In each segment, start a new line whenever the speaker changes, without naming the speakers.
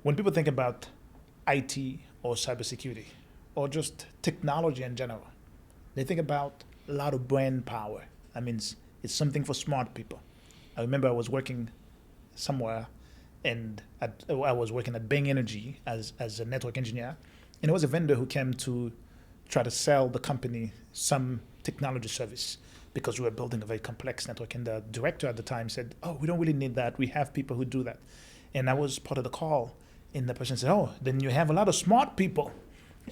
When people think about IT or cybersecurity or just technology in general, they think about a lot of brain power. That means it's something for smart people. I remember I was working somewhere and I was working at Bang Energy as a network engineer. And there was a vendor who came to try to sell the company some technology service because we were building a very complex network. And the director at the time said, "Oh, we don't really need that. We have people who do that." And I was part of the call. And the person said, "Oh, then you have a lot of smart people."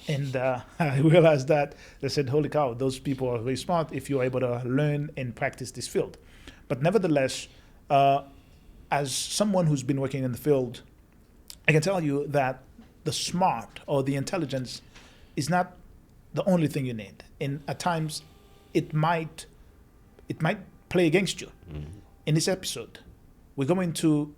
And I realized that they said, "Holy cow, those people are very smart if you're able to learn and practice this field." But nevertheless, as someone who's been working in the field, I can tell you that the smart or the intelligence is not the only thing you need. And at times, it might play against you. In this episode, we're going to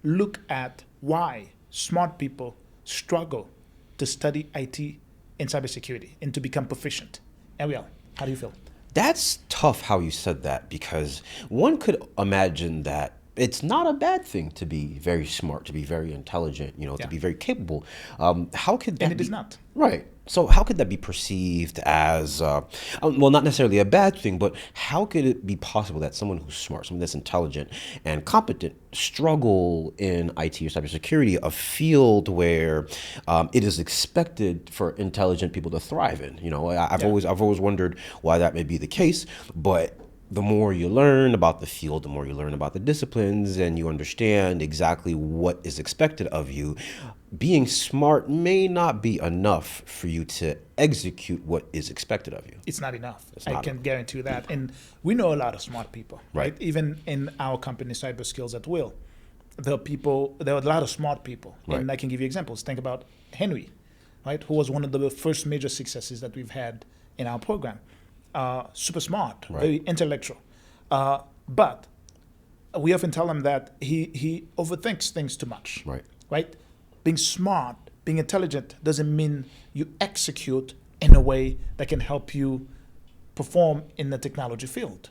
look at why smart people struggle to study IT and cybersecurity and to become proficient. Ariel, how do you feel?
That's tough how you said that, because one could imagine that it's not a bad thing to be very smart, to be very intelligent, to be very capable. How could that
And it is not.
Right. So how could that be perceived as, well, not necessarily a bad thing, but how could it be possible that someone who's smart, someone that's intelligent and competent struggle in IT or cybersecurity, a field where it is expected for intelligent people to thrive in? I've always wondered why that may be the case, but the more you learn about the field, the more you learn about the disciplines, and you understand exactly what is expected of you, being smart may not be enough for you to execute what is expected of you.
It's not enough. I can guarantee you that. And we know a lot of smart people, right? Even in our company, Cyber Skills at Will, there are a lot of smart people.
Right.
And I can give you examples. Think about Henry, right? Who was one of the first major successes that we've had in our program. Super smart,
Right.
very intellectual. But we often tell him that he overthinks things too much. Right? Being smart, being intelligent doesn't mean you execute in a way that can help you perform in the technology field.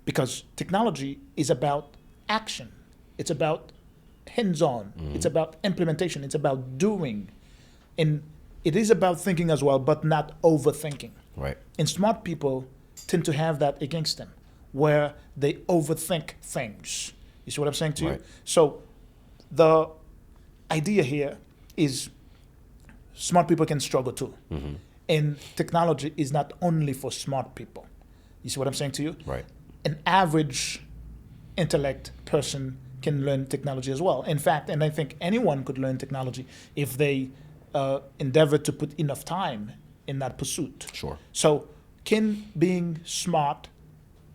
Because technology is about action. It's about hands-on. It's about implementation. It's about doing. And it is about thinking as well, but not overthinking.
Right.
And smart people tend to have that against them, where they overthink things. You see what I'm saying to you?
Right.
So the idea here is smart people can struggle too. And technology is not only for smart people. You see what I'm saying to you?
Right.
An average intellect person can learn technology as well. In fact, and I think anyone could learn technology if they endeavor to put enough time in that pursuit.
Sure.
So can being smart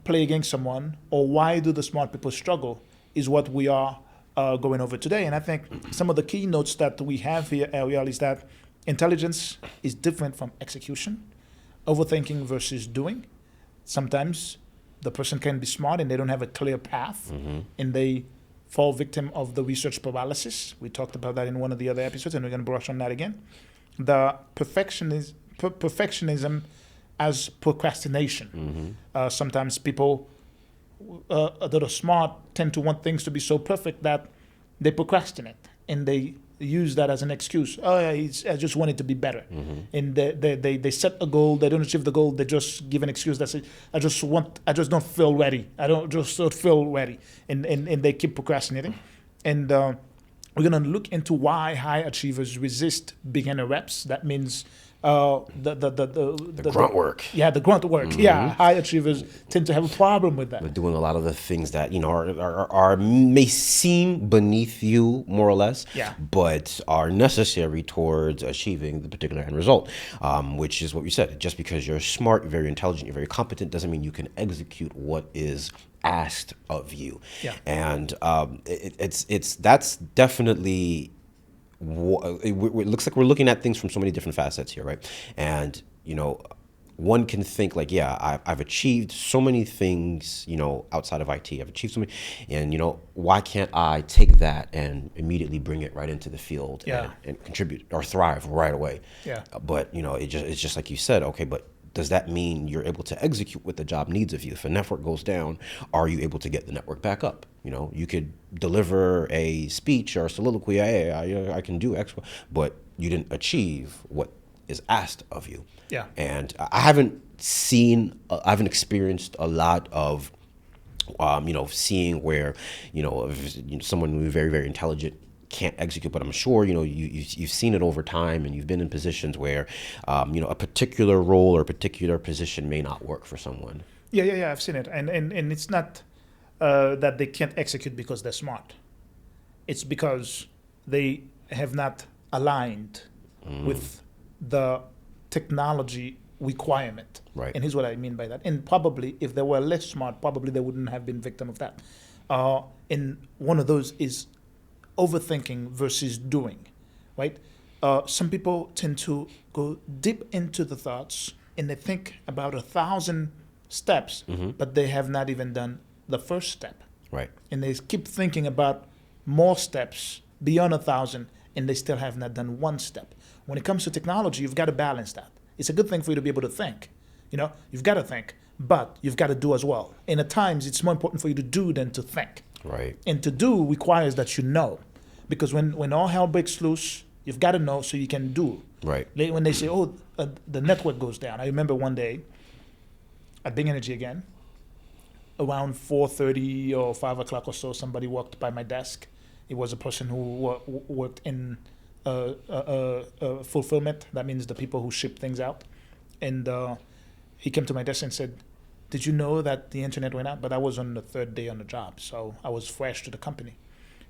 play against someone, or why do the smart people struggle, is what we are going over today. And I think some of the keynotes that we have here, Ariel, is that intelligence is different from execution, overthinking versus doing. Sometimes the person can be smart and they don't have a clear path, and they fall victim of the research paralysis. We talked about that in one of the other episodes, and we're going to brush on that again. The perfectionism as procrastination. Sometimes people that are smart tend to want things to be so perfect that they procrastinate, and they use that as an excuse. Oh, yeah, I just want it to be better. And they set a goal, they don't achieve the goal, they just give an excuse that says, I just don't feel ready. I don't feel ready. And they keep procrastinating. And we're going to look into why high achievers resist beginner reps. That means the
grunt work.
Yeah, the grunt work. Yeah, high achievers tend to have a problem with that.
They're doing a lot of the things that are may seem beneath you more or less, but are necessary towards achieving the particular end result, which is what you said. Just because you're smart, you're very intelligent, you're very competent, doesn't mean you can execute what is asked of you. And that's definitely. It looks like we're looking at things from so many different facets here, right? And one can think like, I've achieved so many things, outside of IT. I've achieved so many, and why can't I take that and immediately bring it right into the field and contribute or thrive right away? But it's just like you said, okay, but does that mean you're able to execute what the job needs of you? If a network goes down, are you able to get the network back up? You could deliver a speech or a soliloquy, hey, I can do X, but you didn't achieve what is asked of you.
Yeah.
And I haven't experienced a lot of, seeing where, if someone who's very, very intelligent can't execute, but I'm sure, you've seen it over time, and you've been in positions where, a particular role or a particular position may not work for someone.
Yeah, I've seen it. And it's not that they can't execute because they're smart. It's because they have not aligned with the technology requirement.
Right.
And here's what I mean by that. And probably if they were less smart, probably they wouldn't have been victim of that. And one of those is overthinking versus doing, right? Some people tend to go deep into the thoughts and they think about 1,000 steps, but they have not even done the first step.
Right.
And they keep thinking about more steps beyond 1,000, and they still have not done one step. When it comes to technology, you've got to balance that. It's a good thing for you to be able to think. You've got to think, but you've got to do as well. And at times, it's more important for you to do than to think.
Right.
And to do requires that you know. Because when all hell breaks loose, you've got to know so you can do.
Right.
When they say, the network goes down. I remember one day at Big Energy again, around 4:30 or 5 o'clock or so, somebody walked by my desk. It was a person who worked in fulfillment. That means the people who ship things out. And he came to my desk and said, "Did you know that the internet went out?" But I was on the third day on the job, so I was fresh to the company.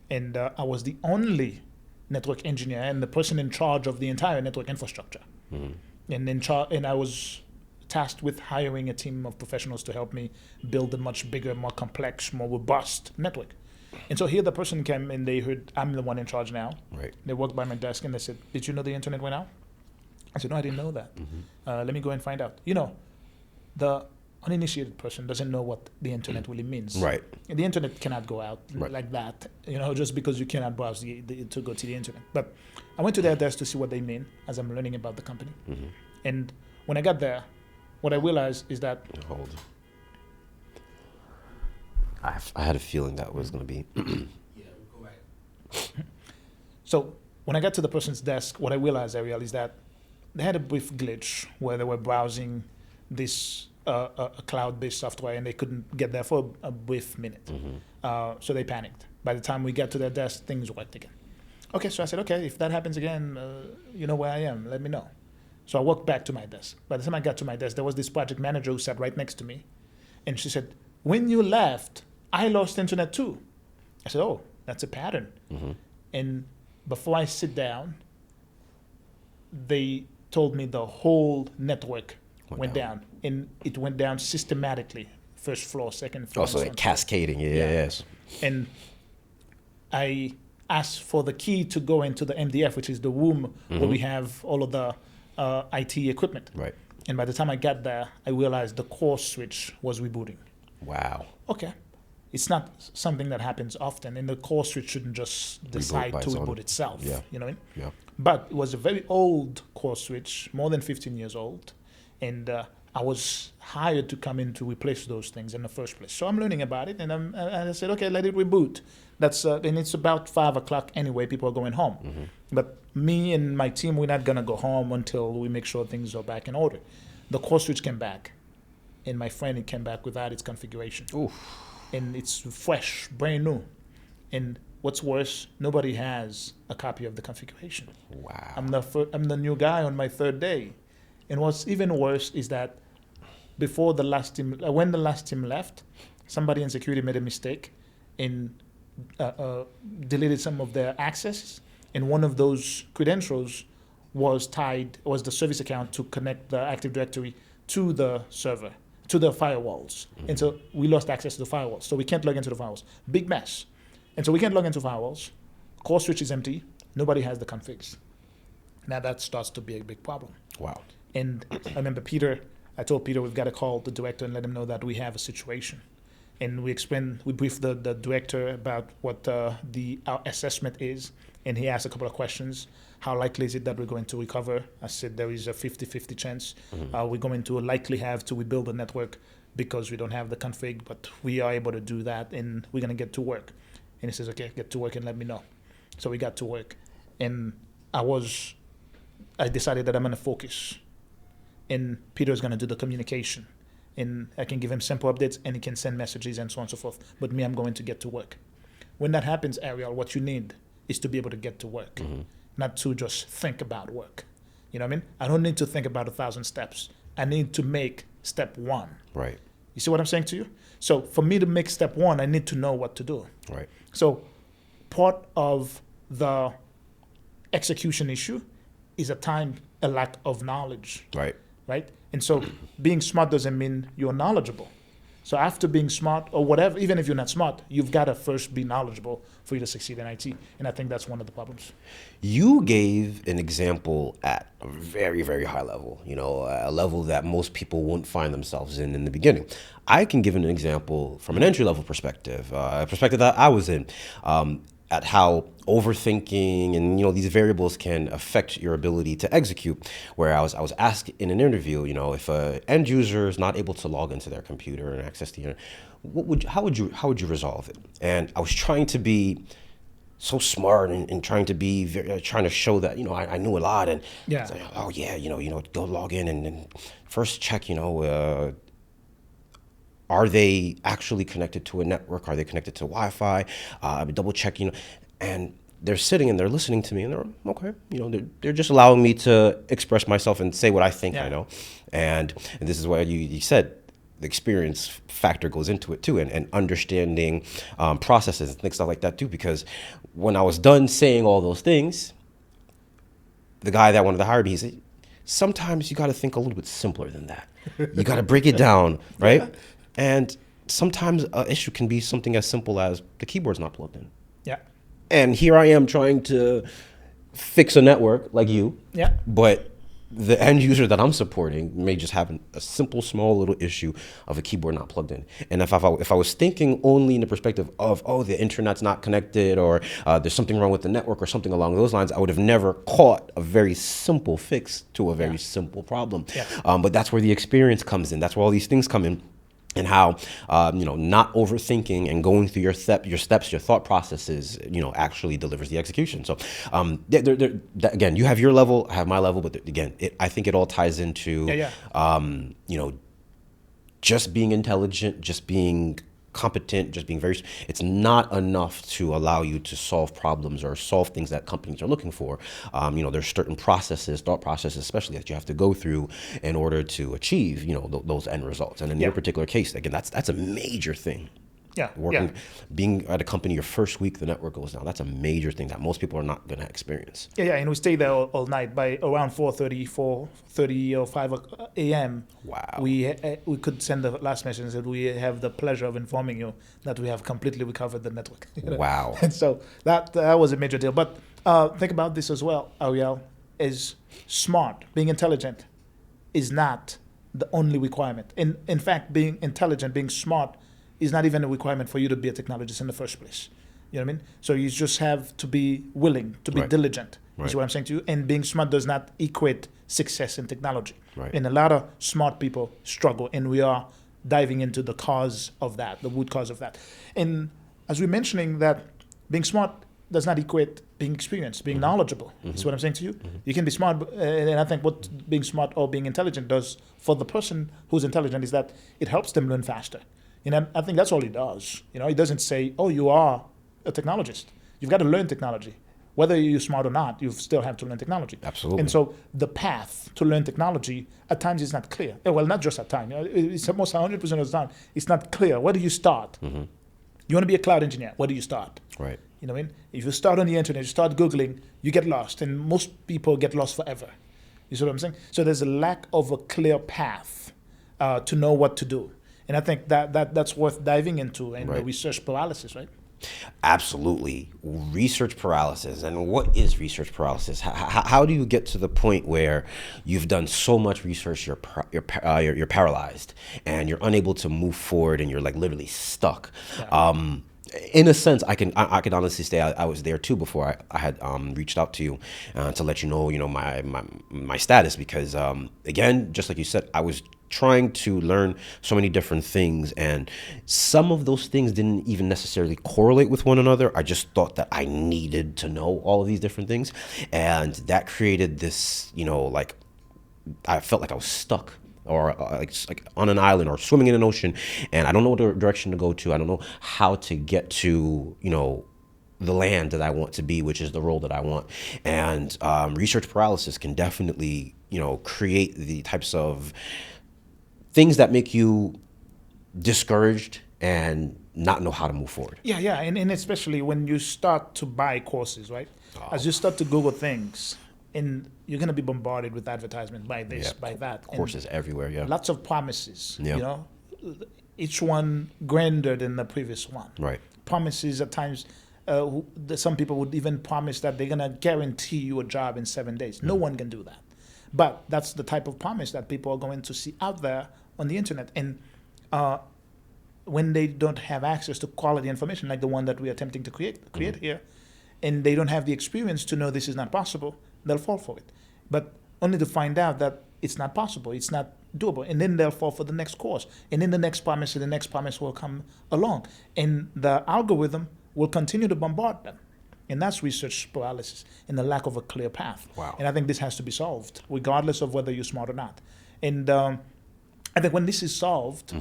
And I was the only network engineer and the person in charge of the entire network infrastructure. And I was tasked with hiring a team of professionals to help me build a much bigger, more complex, more robust network. And so here the person came and they heard I'm the one in charge now.
Right.
They walked by my desk and they said, "Did you know the internet went out?" I said, "No, I didn't know that. Let me go and find out." The uninitiated person doesn't know what the internet really means.
Right.
And the internet cannot go out like that, just because you cannot browse to go to the internet. But I went to their desk to see what they mean as I'm learning about the company. And when I got there, what I realized is that...
Hold. I had a feeling that was going to be...
Yeah, we'll go back.
So when I got to the person's desk, what I realized, Ariel, is that they had a brief glitch where they were browsing this a cloud-based software and they couldn't get there for a brief minute. So they panicked. By the time we got to their desk, things worked again. Okay, so I said, okay, if that happens again, you know where I am, let me know. So I walked back to my desk. By the time I got to my desk, there was this project manager who sat right next to me. And she said, "When you left, I lost internet too." I said, "Oh, that's a pattern." And before I sit down, they told me the whole network went down. And it went down systematically. First floor, second floor.
Also, like cascading, yes.
And I asked for the key to go into the MDF, which is the room where we have all of the IT equipment.
Right.
And by the time I got there, I realized the core switch was rebooting.
Wow.
Okay. It's not something that happens often, and the core switch shouldn't just decide to reboot itself.
Yeah.
You know what I mean?
Yeah.
But it was a very old core switch, more than 15 years old, and I was hired to come in to replace those things in the first place. So I'm learning about it, and I said, okay, let it reboot. And it's about 5 o'clock anyway. People are going home. But me and my team, we're not gonna go home until we make sure things are back in order. The core switch came back, and my friend, it came back without its configuration.
Oof.
And it's fresh, brand new. And what's worse, nobody has a copy of the configuration.
Wow.
I'm the new guy on my third day. And what's even worse is that before the last team, when the last team left, somebody in security made a mistake and deleted some of their access. And one of those credentials was the service account to connect the Active Directory to the server, to the firewalls. And so we lost access to the firewalls. So we can't log into the firewalls. Big mess. And so we can't log into firewalls. Core switch is empty. Nobody has the configs. Now that starts to be a big problem.
Wow.
And I remember I told Peter we've got to call the director and let him know that we have a situation. and we briefed the director about what our assessment is, and he asked a couple of questions. How likely is it that we're going to recover? I said there is a 50-50 chance. We're going to likely have to rebuild the network because we don't have the config, but we are able to do that, and we're going to get to work. And he says, okay, get to work and let me know. So we got to work, and I decided that I'm going to focus, and Peter's going to do the communication, and I can give him simple updates, and he can send messages and so on and so forth. But me, I'm going to get to work. When that happens, Ariel, what you need is to be able to get to work, not to just think about work. You know what I mean? I don't need to think about 1,000 steps. I need to make step one.
Right.
You see what I'm saying to you? So for me to make step one, I need to know what to do.
Right.
So part of the execution issue is a lack of knowledge.
Right.
Right? And so being smart doesn't mean you're knowledgeable. So after being smart or whatever, even if you're not smart, you've got to first be knowledgeable for you to succeed in IT. And I think that's one of the problems.
You gave an example at a very, very high level, a level that most people won't find themselves in the beginning. I can give an example from an entry-level perspective, a perspective that I was in, at how overthinking and these variables can affect your ability to execute. Where I was asked in an interview, if an end user is not able to log into their computer and access the internet, how would you resolve it? And I was trying to be so smart and trying to be trying to show that I knew a lot, and say, oh yeah, go log in and first check are they actually connected to a network? Are they connected to Wi-Fi? Double check, and they're sitting and they're listening to me, and they're okay. They're just allowing me to express myself and say what I think I know. And this is why you said the experience factor goes into it too, and understanding processes and stuff like that too. Because when I was done saying all those things, the guy that wanted to hire me, he said, sometimes you got to think a little bit simpler than that. You got to break it down, right? Yeah. And sometimes an issue can be something as simple as the keyboard's not plugged in.
Yeah.
And here I am trying to fix a network like you.
Yeah.
But the end user that I'm supporting may just have a simple, small little issue of a keyboard not plugged in. And if I was thinking only in the perspective of, the internet's not connected, or there's something wrong with the network or something along those lines, I would have never caught a very simple fix to a very simple problem. Yeah. But that's where the experience comes in. That's where all these things come in. And how, not overthinking and going through your steps, your thought processes, actually delivers the execution. So, again, you have your level, I have my level, but again, I think it all ties into, just being intelligent, just being competent, just being it's not enough to allow you to solve problems or solve things that companies are looking for. There's certain thought processes especially, that you have to go through in order to achieve, those end results. And in your particular case, again, that's a major thing.
Yeah.
Being at a company your first week, the network goes down. That's a major thing that most people are not going to experience.
Yeah, and we stayed there all night. By around 4:30 or 5 a.m.
Wow.
We could send the last message and said, we have the pleasure of informing you that we have completely recovered the network.
Wow.
And so that was a major deal. But think about this as well, Ariel, is smart, being intelligent is not the only requirement. In fact, being intelligent, being smart is not even a requirement for you to be a technologist in the first place. You know what I mean? So you just have to be willing, to be diligent. Is what I'm saying to you. And being smart does not equate success in technology.
Right.
And a lot of smart people struggle, and we are diving into the cause of that, the root cause of that. And as we're mentioning that being smart does not equate being experienced, being knowledgeable. Is what I'm saying to you. You can be smart, and I think what being smart or being intelligent does for the person who's intelligent is that it helps them learn faster. And I think that's all it does. It doesn't say, oh, you are a technologist. You've got to learn technology. Whether you're smart or not, you still have to learn technology.
Absolutely.
And so the path to learn technology at times is not clear. Well, not just at times. It's almost 100% of the time. It's not clear. Where do you start? You want to be a cloud engineer. Where do you start?
Right.
You know what I mean? If you start on the internet, you start Googling, you get lost. And most people get lost forever. You see what I'm saying? So there's a lack of a clear path to know what to do. And I think that's worth diving into, and the research paralysis, right?
Absolutely. Research paralysis. And what is research paralysis? How do you get to the point where you've done so much research, you're paralyzed and you're unable to move forward and you're like literally stuck?
Yeah.
In a sense, I can honestly say I was there too before I had reached out to you to let you know my status, because again, just like you said, I was trying to learn so many different things, and some of those things didn't even necessarily correlate with one another. I just thought that I needed to know all of these different things, and that created this, like I felt like I was stuck, or like on an island or swimming in an ocean, and I don't know what direction to go to. I don't know how to get to, the land that I want to be, which is the role that I want. And research paralysis can definitely, create the types of things that make you discouraged and not know how to move forward.
Yeah, and especially when you start to buy courses, right? As you start to Google things, and you're going to be bombarded with advertisement by this, by that.
Courses everywhere, yeah.
Lots of promises, each one grander than the previous one.
Right.
Promises at times, some people would even promise that they're going to guarantee you a job in 7 days. No one can do that. But that's the type of promise that people are going to see out there on the internet. And when they don't have access to quality information like the one that we're attempting to create here, and they don't have the experience to know this is not possible, they'll fall for it. But only to find out that it's not possible, it's not doable. And then they'll fall for the next course. And then the next promise and the next promise will come along. And the algorithm will continue to bombard them. And that's research paralysis and the lack of a clear path.
Wow.
And I think this has to be solved, regardless of whether you're smart or not. And I think when this is solved,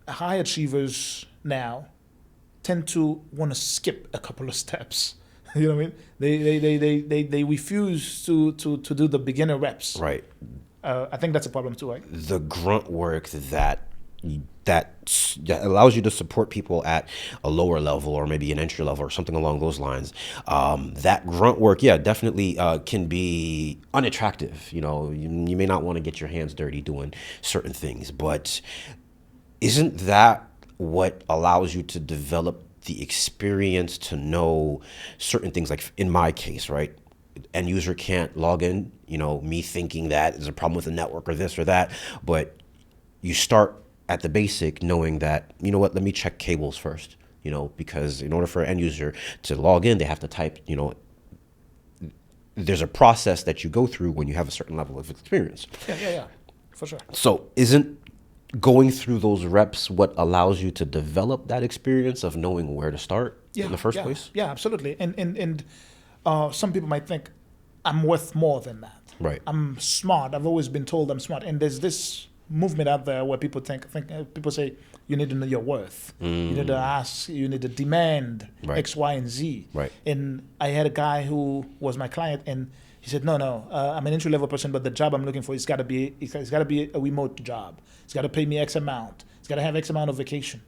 high achievers now tend to want to skip a couple of steps. You know what I mean? They refuse to do the beginner reps.
Right.
I think that's a problem too, right?
The grunt work that allows you to support people at a lower level or maybe an entry level or something along those lines. That grunt work, definitely can be unattractive. You may not want to get your hands dirty doing certain things, but isn't that what allows you to develop the experience to know certain things? Like in my case, right? End user can't log in, me thinking that there's a problem with the network or this or that, but you start at the basic knowing that, let me check cables first, because in order for an end user to log in, they have to type, there's a process that you go through when you have a certain level of experience.
Yeah, for sure.
So isn't going through those reps what allows you to develop that experience of knowing where to start in the first place?
Yeah, absolutely. And some people might think I'm worth more than that.
Right.
I'm smart. I've always been told I'm smart. And there's this movement out there where people people say you need to know your worth. You need to ask. You need to demand X, Y, and Z.
Right.
And I had a guy who was my client, and he said, "No, I'm an entry level person, but the job I'm looking for it's got to be a remote job. It's got to pay me X amount. It's got to have X amount of vacation."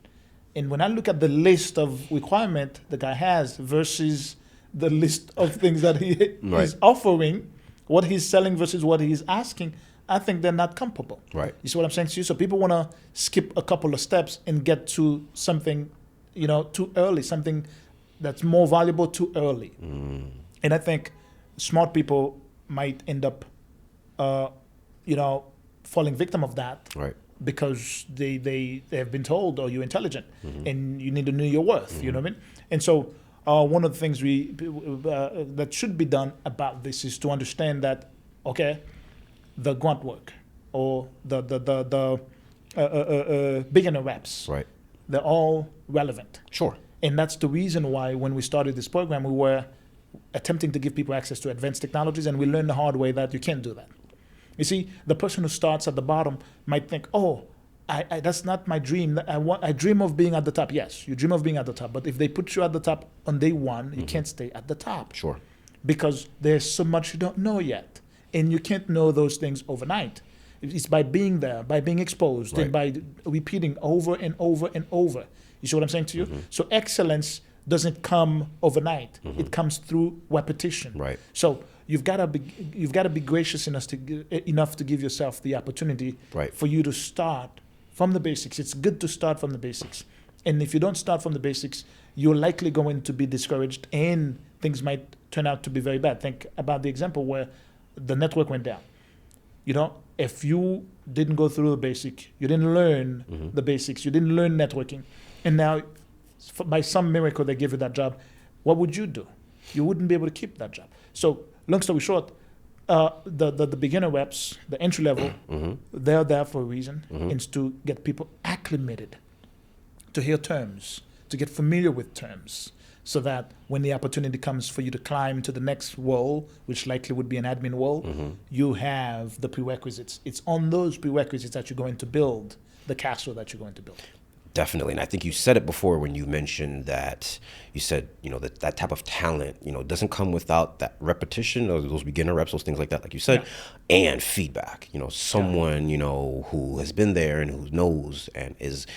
And when I look at the list of requirement the guy has versus the list of things that he is offering, what he's selling versus what he's asking, I think they're not comparable.
Right.
You see what I'm saying to you? So people want to skip a couple of steps and get to something, too early, something that's more valuable too early. And I think smart people might end up, falling victim of that.
Right.
Because they have been told, oh, you're intelligent and you need to know your worth. You know what I mean? And so one of the things that should be done about this is to understand that, okay, the grunt work or the beginner reps,
right,
they're all relevant.
Sure.
And that's the reason why when we started this program, we were attempting to give people access to advanced technologies, and we learned the hard way that you can't do that. You see, the person who starts at the bottom might think, oh, I that's not my dream. I dream of being at the top. Yes, you dream of being at the top. But if they put you at the top on day one, you can't stay at the top.
Sure.
Because there's so much you don't know yet. And you can't know those things overnight. It's by being there, by being exposed, and by repeating over and over and over. You see what I'm saying to you? So excellence doesn't come overnight. It comes through repetition.
Right.
So you've got to be gracious enough to give yourself the opportunity for you to start from the basics. It's good to start from the basics And if you don't start from the basics, you're likely going to be discouraged and things might turn out to be very bad. Think about the example where the network went down. If you didn't go through the basic, you didn't learn the basics, you didn't learn networking, and now by some miracle they give you that job, what would you do? You wouldn't be able to keep that job. So long story short, the beginner reps, the entry level, they're there for a reason. It's to get people acclimated, to hear terms, to get familiar with terms, so that when the opportunity comes for you to climb to the next role, which likely would be an admin role, you have the prerequisites. It's on those prerequisites that you're going to build the castle that you're going to build.
Definitely. And I think you said it before when you mentioned that you said, that type of talent, doesn't come without that repetition or those beginner reps, those things like that, like you said, and feedback, someone, who has been there and who knows and is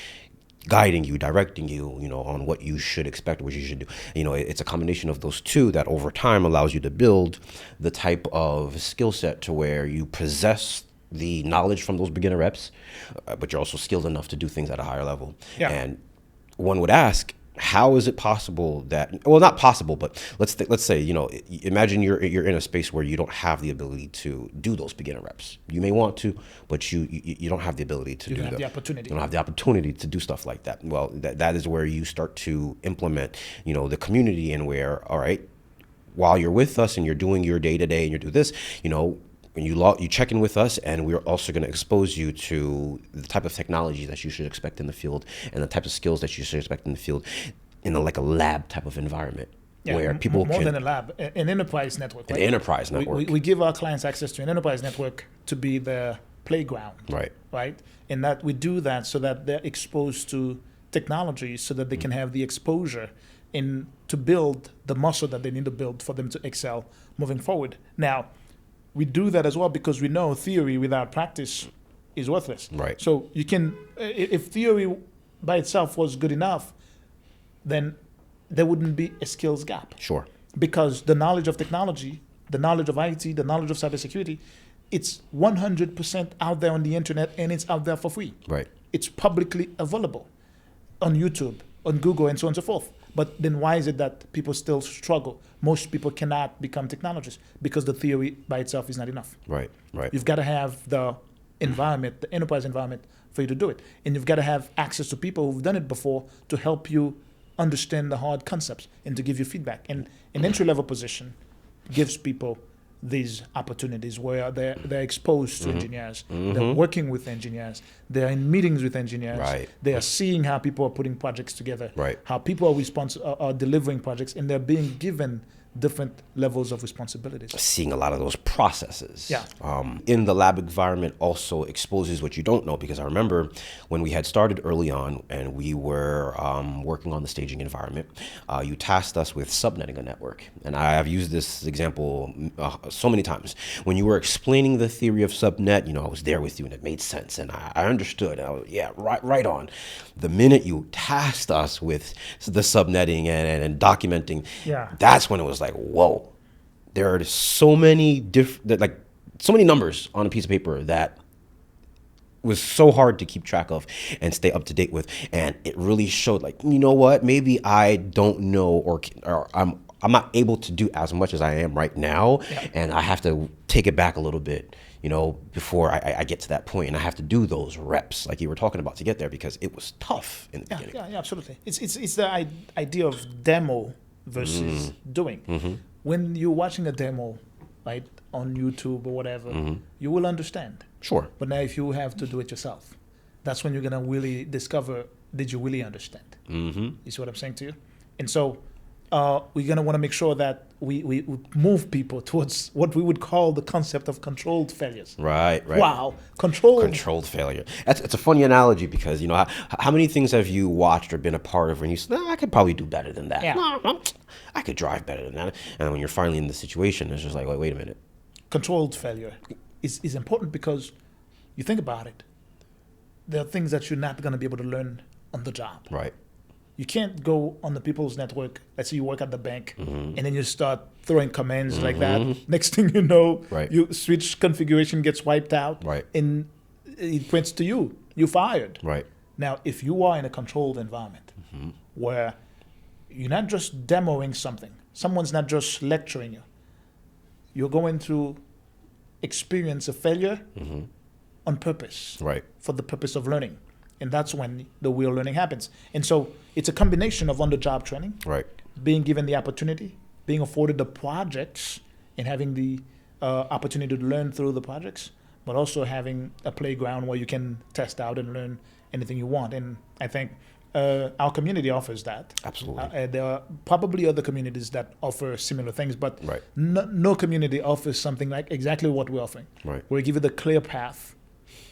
guiding you, directing you, on what you should expect, what you should do. It's a combination of those two that over time allows you to build the type of skill set to where you possess the knowledge from those beginner reps, but you're also skilled enough to do things at a higher level. Yeah. And one would ask, how is it possible that, well, not possible, but let's say, imagine you're in a space where you don't have the ability to do those beginner reps. You may want to, but you don't have the ability to do that. You don't have the opportunity. You don't have the opportunity to do stuff like that. Well, that is where you start to implement, the community, and where, all right, while you're with us and you're doing your day-to-day and you do this, when you check in with us, and we're also going to expose you to the type of technology that you should expect in the field and the type of skills that you should expect in the field in like a lab type of environment, where people
more than a lab, an enterprise network.
Right? An enterprise network.
We give our clients access to an enterprise network to be the playground. Right. And that we do that so that they're exposed to technology, so that they can have the exposure in to build the muscle that they need to build for them to excel moving forward. Now, we do that as well because we know theory without practice is worthless.
Right.
So you can, if theory by itself was good enough, then there wouldn't be a skills gap.
Sure.
Because the knowledge of technology, the knowledge of IT, the knowledge of cybersecurity, it's 100% out there on the internet, and it's out there for free.
Right.
It's publicly available on YouTube, on Google, and so on and so forth. But then why is it that people still struggle? Most people cannot become technologists because the theory by itself is not enough.
Right.
You've got to have the environment, the enterprise environment for you to do it. And you've got to have access to people who've done it before to help you understand the hard concepts and to give you feedback. And an entry-level position gives people these opportunities where they're exposed to engineers, they're working with engineers, they're in meetings with engineers, they are seeing how people are putting projects together, how people are delivering projects, and they're being given different levels of responsibilities.
Seeing a lot of those processes.
Yeah.
In the lab environment also exposes what you don't know, because I remember when we had started early on and we were working on the staging environment, you tasked us with subnetting a network. And I have used this example so many times. When you were explaining the theory of subnet, I was there with you and it made sense and I understood. Right on. The minute you tasked us with the subnetting and documenting, that's when it was like, whoa, there are so many so many numbers on a piece of paper that was so hard to keep track of and stay up to date with. And it really showed, like, you know what, maybe I don't know or I'm not able to do as much as I am right now. And I have to take it back a little bit, before I get to that point. And I have to do those reps like you were talking about to get there, because it was tough in the beginning. Yeah,
absolutely. It's the idea of demo versus doing. When you're watching a demo, right, on YouTube or whatever, you will understand.
Sure.
But now if you have to do it yourself, that's when you're going to really discover, did you really understand? You see what I'm saying to you? And so we're going to want to make sure that we move people towards what we would call the concept of controlled failures.
Right.
Wow. Controlled
failure. It's a funny analogy, because, how many things have you watched or been a part of when you say, I could probably do better than that. No, I could drive better than that. And when you're finally in the situation, it's just like, wait a minute.
Controlled failure is important because you think about it. There are things that you're not going to be able to learn on the job.
Right.
You can't go on the people's network. Let's say you work at the bank, and then you start throwing commands like that. Next thing you know, your switch configuration gets wiped out, and it prints to you. You're fired.
Right.
Now, if you are in a controlled environment, where you're not just demoing something. Someone's not just lecturing you. You're going through experience of failure on purpose.
Right.
For the purpose of learning. And that's when the real learning happens. And so it's a combination of on-the-job training,
Right.
being given the opportunity, being afforded the projects, and having the opportunity to learn through the projects, but also having a playground where you can test out and learn anything you want. And I think our community offers that.
Absolutely.
There are probably other communities that offer similar things, but
Right.
no community offers something like exactly what we're offering.
Right.
We give you the clear path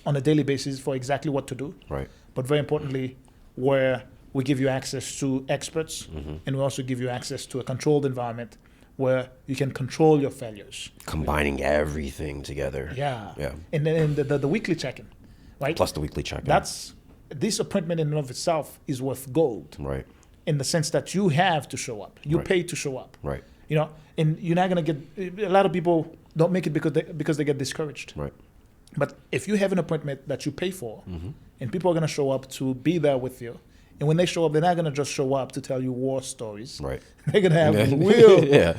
on a daily basis for exactly what to do.
Right.
But very importantly, where we give you access to experts,
Mm-hmm.
and we also give you access to a controlled environment where you can control your failures.
Combining everything together.
Yeah.
Yeah.
And then the weekly check-in, right?
Plus the weekly check-in.
This appointment in and of itself is worth gold.
Right.
In the sense that you have to show up. You
Right.
pay to show up.
Right.
You know, and you're not going to get, a lot of people don't make it because they get discouraged.
Right.
But if you have an appointment that you pay for,
Mm-hmm.
and people are going to show up to be there with you, and when they show up, they're not going to just show up to tell you war stories.
Right.
They're going to have real
Yeah.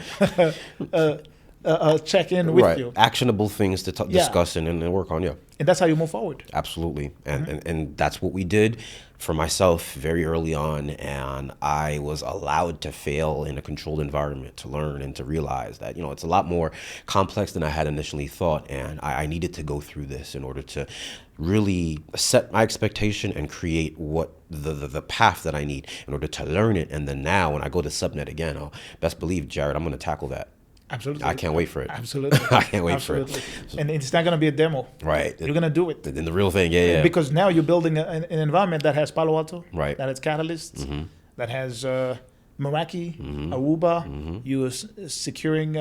check in with
Right.
you.
Actionable things to
Yeah.
discuss and work on. Yeah.
And that's how you move forward.
Absolutely. And that's what we did for myself very early on. And I was allowed to fail in a controlled environment to learn and to realize that, it's a lot more complex than I had initially thought. And I needed to go through this in order to really set my expectation and create what the path that I need in order to learn it. And then now when I go to subnet again, I'll best believe, Jared, I'm going to tackle that.
Absolutely.
I can't wait for it.
Absolutely.
I can't wait for
Absolutely.
it.
And it's not going to be a demo.
Right.
You're going to do it.
Then the real thing. Yeah.
Because now you're building an environment that has Palo Alto,
Right.
that has Catalyst, that has Meraki,
Mm-hmm.
Aruba. You're securing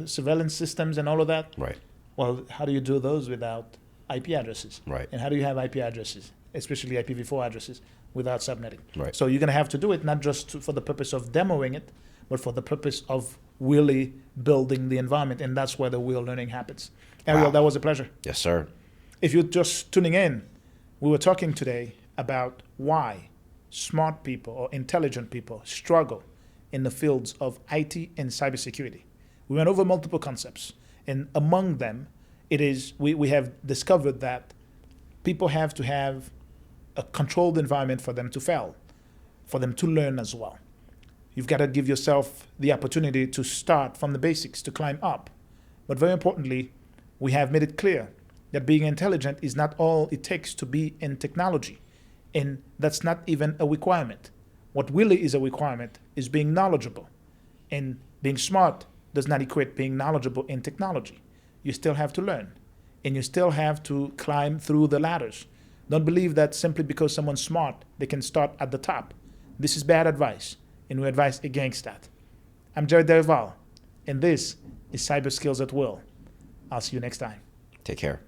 surveillance systems and all of that.
Right.
Well, how do you do those without IP addresses?
Right.
And how do you have IP addresses, especially IPv4 addresses, without subnetting?
Right.
So you're going to have to do it not just for the purpose of demoing it, but for the purpose of really building the environment. And that's where the real learning happens. Ariel,
Wow.
that was a pleasure.
Yes, sir.
If you're just tuning in, we were talking today about why smart people or intelligent people struggle in the fields of IT and cybersecurity. We went over multiple concepts, and among them, it is we have discovered that people have to have a controlled environment for them to fail, for them to learn as well. You've got to give yourself the opportunity to start from the basics, to climb up. But very importantly, we have made it clear that being intelligent is not all it takes to be in technology. And that's not even a requirement. What really is a requirement is being knowledgeable. And being smart does not equate being knowledgeable in technology. You still have to learn. And you still have to climb through the ladders. Don't believe that simply because someone's smart, they can start at the top. This is bad advice, and we advise against that. I'm Jared Derival, and this is Cyber Skills at Will. I'll see you next time.
Take care.